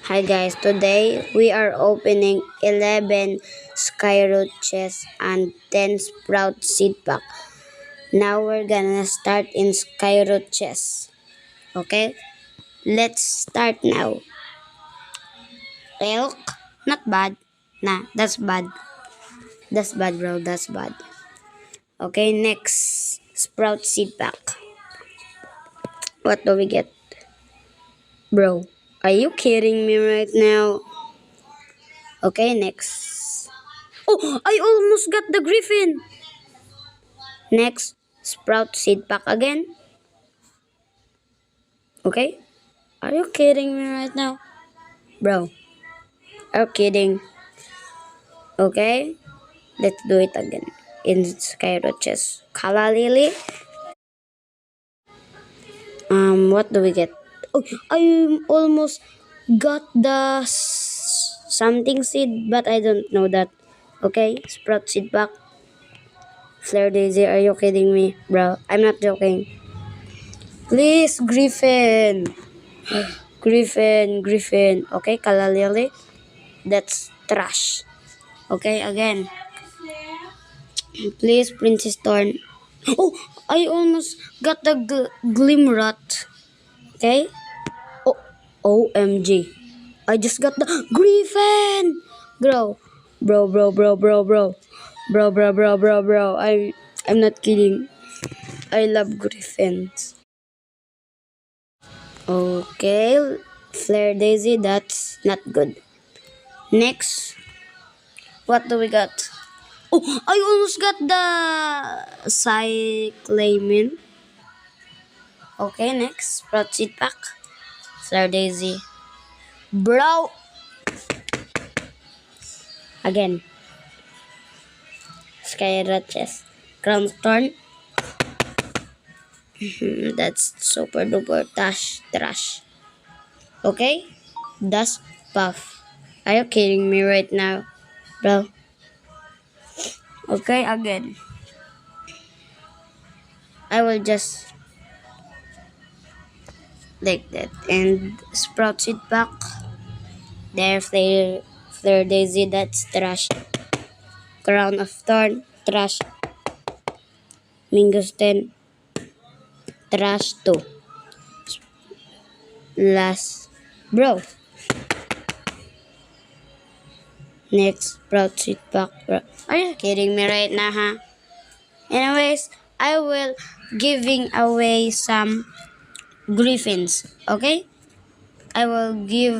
Hi guys, today we are opening 11 skyroot chest and 10 sprout seed pack. Now we're gonna start in skyroot chest. Okay? Let's start now. Elk? Not bad. Nah, that's bad. That's bad bro, that's bad. Okay, next sprout seed pack. What do we get? Bro, are you kidding me right now? Okay, next. Oh, I almost got the griffin. Next, sprout seed pack again. Okay? Are you kidding me right now? Bro, are you kidding? Okay? Let's do it again. In Skyroches. Kala Lily. What do we get? Oh, I almost got the something seed, but I don't know that. Okay? Sprout seed pack. Flare Daisy, are you kidding me? Bro, I'm not joking. Please, Griffin. Griffin. Okay, Kalalili. That's trash. Okay, again. Please, Princess Thorn. Oh, I almost got the Glimrot. Okay? Oh, OMG. I just got the Griffin! Bro. Bro. I'm not kidding. I love Griffins. Okay, Flare Daisy, that's not good. Next, what do we got? Oh, I almost got the Cyclamin. Okay, next, Sprout Seed Pack. Flare Daisy. Bro! Again. Skyrat Chest. Crown Storm. That's super duper trash. Okay? Dust Puff. Are you kidding me right now? Bro. Okay, again. I will just like that. And Sprout Seed Pack. There, Flare Daisy, that's trash. Crown of Thorn, trash. Mingustin, trash too. Last, bro. Next, Sprout Seed Pack, bro. Are you kidding me right now, huh? Anyways, I will giving away some griffins, okay? I will give